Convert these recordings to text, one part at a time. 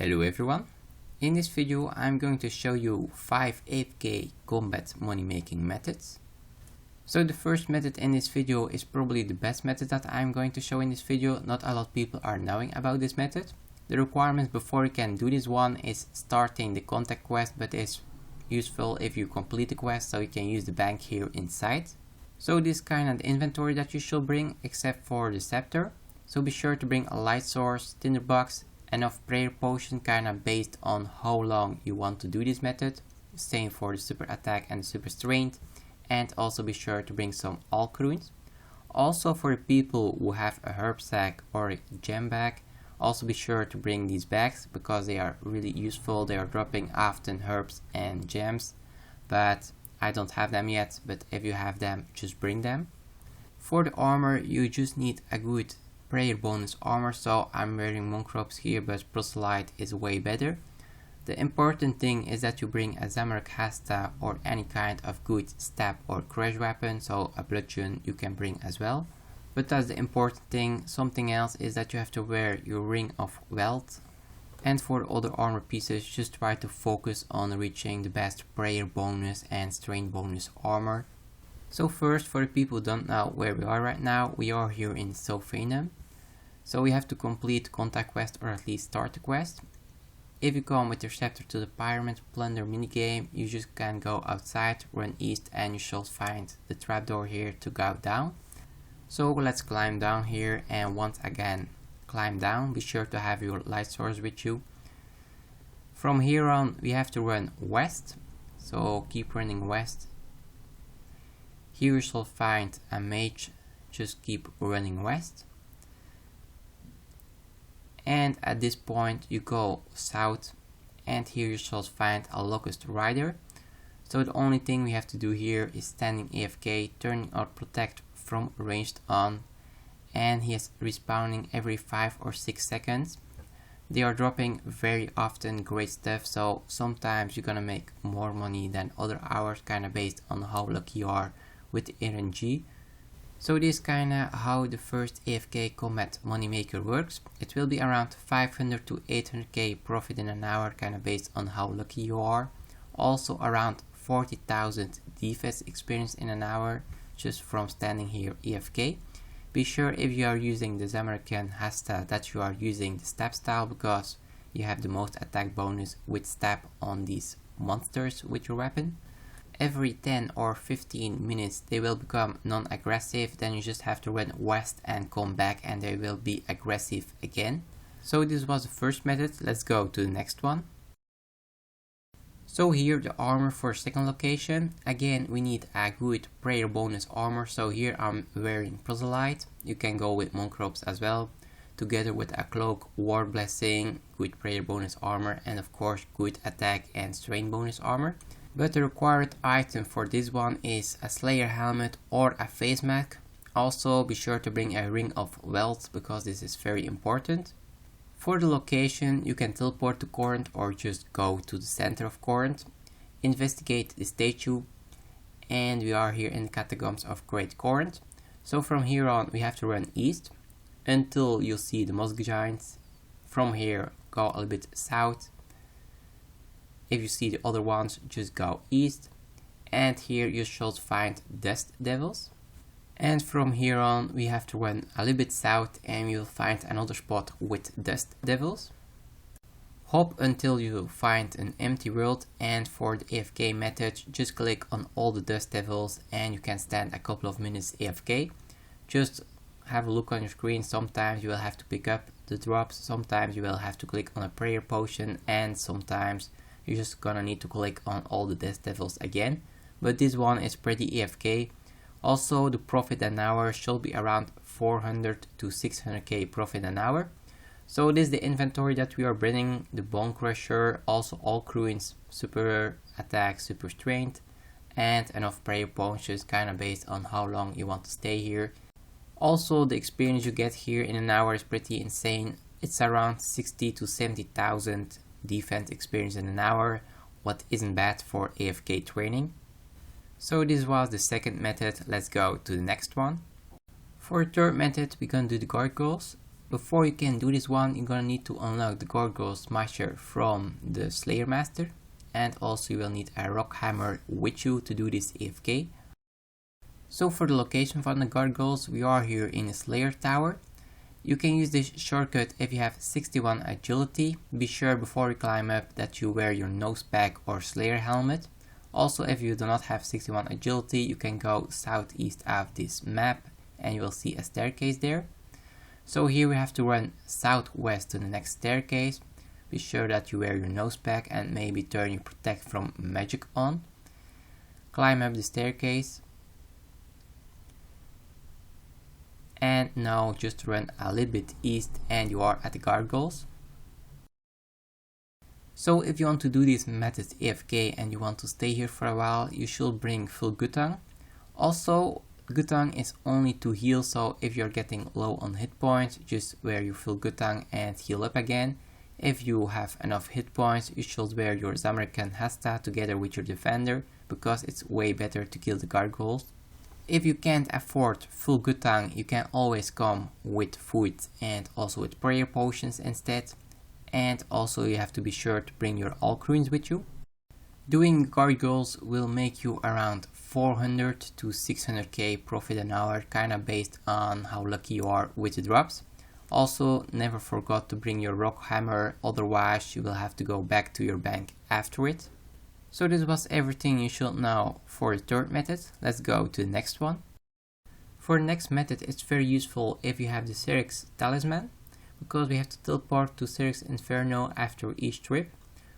Hello everyone, in this video I'm going to show you 5 AFK combat money making methods. So the first method in this video is probably the best method that I'm going to show in this video. Not a lot of people are knowing about this method. The requirements before you can do this one is starting the contact quest, but it's useful if you complete the quest, so you can use the bank here inside. So this is kind of the inventory that you should bring except for the scepter. So be sure to bring a light source, tinderbox, enough prayer potion kinda based on how long you want to do this method, same for the super attack and the super strength, and also be sure to bring some alk runes. Also for the people who have a herb sack or a gem bag, also be sure to bring these bags because they are really useful. They are dropping often herbs and gems, but I don't have them yet, but if you have them, just bring them. For the armor, you just need a good prayer bonus armor, so I'm wearing monk robes here, but proselyte is way better. The important thing is that you bring a Zamorak hasta or any kind of good stab or crush weapon, so a bludgeon you can bring as well. But that's the important thing. Something else is that you have to wear your ring of wealth. And for the other armor pieces, just try to focus on reaching the best prayer bonus and strength bonus armor. So first, for the people who don't know where we are right now, we are here in Sophanum. So we have to complete contact quest or at least start the quest. If you come with your scepter to the pyramid plunder minigame, you just can go outside, run east, and you shall find the trapdoor here to go down. So let's climb down here, and once again climb down. Be sure to have your light source with you. From here on we have to run west, so keep running west. Here you shall find a mage, just keep running west. And at this point you go south, and here you shall find a locust rider. So the only thing we have to do here is standing AFK, turning our protect from ranged on, and he is respawning every 5 or 6 seconds. They are dropping very often great stuff, so sometimes you're gonna make more money than other hours, kinda based on how lucky you are with the RNG. So this is kinda how the first AFK combat moneymaker works. It will be around 500 to 800k profit in an hour, kinda based on how lucky you are. Also around 40,000 defense experience in an hour, just from standing here AFK. Be sure if you are using the Zamorak hasta that you are using the stab style, because you have the most attack bonus with stab on these monsters with your weapon. Every 10 or 15 minutes they will become non-aggressive, then you just have to run west and come back and they will be aggressive again. So this was the first method. Let's go to the next one. So here the armor for second location. Again we need a good prayer bonus armor, so here I'm wearing proselyte. You can go with monk robes as well, together with a cloak, war blessing, good prayer bonus armor, and of course good attack and strength bonus armor. But the required item for this one is a slayer helmet or a face mask. Also be sure to bring a ring of wealth because this is very important. For the location, you can teleport to Corinth or just go to the center of Corinth. Investigate the statue, and we are here in the catacombs of Great Corinth. So from here on we have to run east until you see the Musk Giants. From here go a little bit south. If you see the other ones, just go east, and here you should find dust devils. And from here on we have to run a little bit south and you'll find another spot with dust devils. Hop until you find an empty world, and for the AFK method just click on all the dust devils and you can stand a couple of minutes AFK. Just have a look on your screen. Sometimes you will have to pick up the drops, sometimes you will have to click on a prayer potion, and sometimes you're just gonna need to click on all the dust devils again. But this one is pretty AFK. Also the profit an hour should be around 400 to 600k profit an hour. So this is the inventory that we are bringing: the bone crusher, also alk runes, super attack, super strength, and enough prayer potions, kinda based on how long you want to stay here. Also the experience you get here in an hour is pretty insane. It's around 60 to 70,000 defense experience in an hour, what isn't bad for AFK training. So this was the second method. Let's go to the next one. For the third method we're gonna do the gargoyles. Before you can do this one, you're gonna need to unlock the Gargoyle Smasher from the Slayer Master, and also you will need a rock hammer with you to do this AFK. So for the location from the gargoyles, we are here in the Slayer Tower. You can use this shortcut if you have 61 agility. Be sure before you climb up that you wear your nose pack or Slayer helmet. Also, if you do not have 61 agility, you can go southeast of this map and you will see a staircase there. So here we have to run southwest to the next staircase. Be sure that you wear your nose pack and maybe turn your protect from magic on. Climb up the staircase. And now just run a little bit east and you are at the gargoyles. So if you want to do this method AFK and you want to stay here for a while, you should bring full Gutang. Also, Gutang is only to heal, so if you're getting low on hit points, just wear your full Gutang and heal up again. If you have enough hit points, you should wear your Zamorakan Hasta together with your defender, because it's way better to kill the gargoyles. If you can't afford full Gutang, you can always come with food and also with prayer potions instead. And also you have to be sure to bring your Alk runes with you. Doing gargoyles will make you around 400 to 600k profit an hour, kinda based on how lucky you are with the drops. Also, never forget to bring your rock hammer, otherwise you will have to go back to your bank after it. So this was everything you should know for the third method. Let's go to the next one. For the next method, it's very useful if you have the Syrinx Talisman, because we have to teleport to Syrinx Inferno after each trip.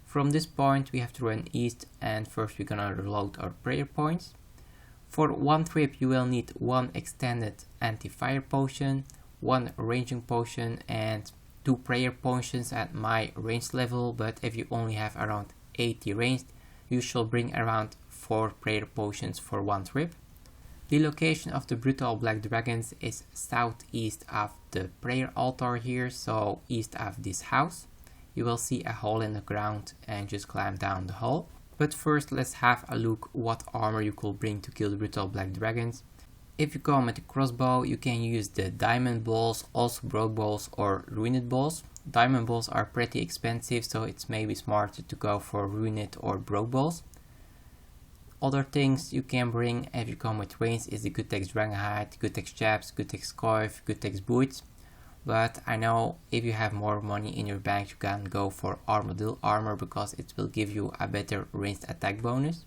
From this point we have to run east, and first we're gonna reload our prayer points. For one trip you will need one extended anti-fire potion, one ranging potion and 2 prayer potions at my range level, but if you only have around 80 ranged, you should bring around 4 prayer potions for one trip. The location of the brutal black dragons is southeast of the prayer altar here, so east of this house. You will see a hole in the ground and just climb down the hole. But first let's have a look what armor you could bring to kill the brutal black dragons. If you come with a crossbow, you can use the diamond balls, also broke balls or ruined balls. Diamond balls are pretty expensive, so it's maybe smarter to go for ruined or broke balls. Other things you can bring if you come with range is the Gutex Dragonhide, Gutex Chaps, Gutex Coif, Gutex Boots. But I know if you have more money in your bank, you can go for Armadillo armor because it will give you a better ranged attack bonus.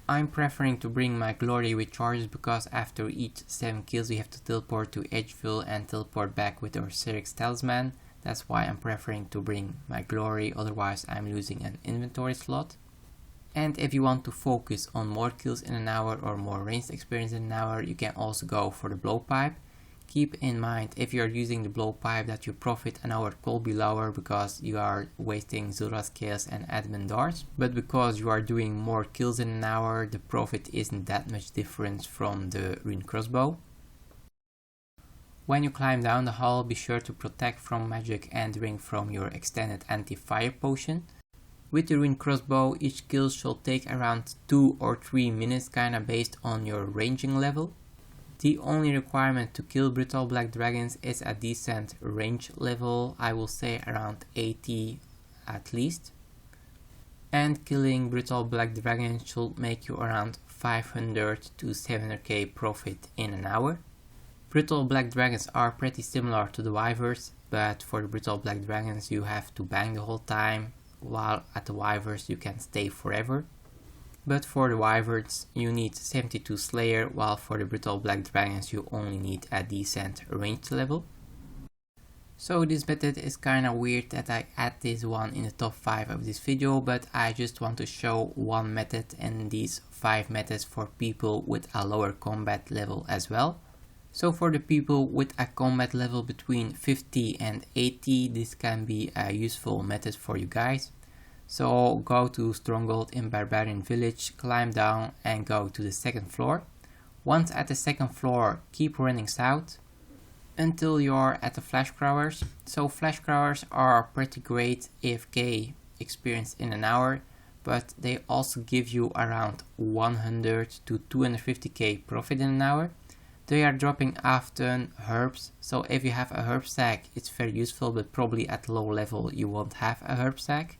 I'm preferring to bring my glory with charges because after each 7 kills we have to teleport to Edgeville and teleport back with our Syrinx Talisman. That's why I'm preferring to bring my glory, otherwise I'm losing an inventory slot. And if you want to focus on more kills in an hour or more ranged experience in an hour, you can also go for the blowpipe. Keep in mind, if you are using the blowpipe, that your profit an hour could be lower because you are wasting Zulra scales and admin darts. But because you are doing more kills in an hour, the profit isn't that much different from the rune crossbow. When you climb down the hall, be sure to protect from magic and drink from your extended anti-fire potion. With the rune crossbow, each kill should take around 2 or 3 minutes, kinda based on your ranging level. The only requirement to kill brutal black dragons is a decent range level, I will say around 80 at least. And killing brutal black dragons should make you around 500 to 700k profit in an hour. Brutal black dragons are pretty similar to the wyverns, but for the brutal black dragons you have to bang the whole time, while at the wyverns you can stay forever. But for the wyverns you need 72 slayer, while for the brutal black dragons you only need a decent range level. So this method is kinda weird that I add this one in the top 5 of this video, but I just want to show one method and these 5 methods for people with a lower combat level as well. So for the people with a combat level between 50 and 80, this can be a useful method for you guys. So go to Stronghold in Barbarian Village, climb down and go to the 2nd floor. Once at the 2nd floor, keep running south until you're at the flash crawlers. So flash crawlers are pretty great AFK experience in an hour, but they also give you around 100 to 250k profit in an hour. They are dropping often herbs, so if you have a herb stack it's very useful, but probably at low level you won't have a herb stack.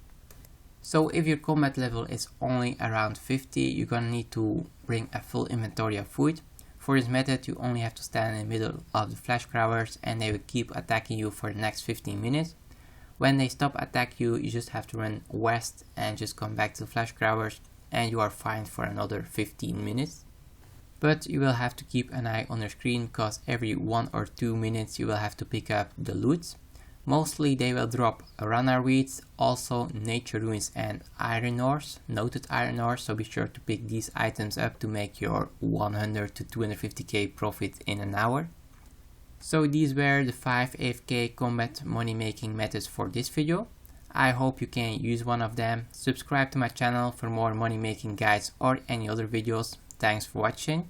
So if your combat level is only around 50, you're gonna need to bring a full inventory of food. For this method you only have to stand in the middle of the flash growers and they will keep attacking you for the next 15 minutes. When they stop attacking you, you just have to run west and just come back to the flash growers and you are fine for another 15 minutes. But you will have to keep an eye on your screen because every 1 or 2 minutes you will have to pick up the loot. Mostly they will drop runner weeds, also nature ruins and iron ores, noted iron ores, so be sure to pick these items up to make your 100 to 250k profit in an hour. So these were the 5 AFK combat money making methods for this video. I hope you can use one of them. Subscribe to my channel for more money making guides or any other videos. Thanks for watching.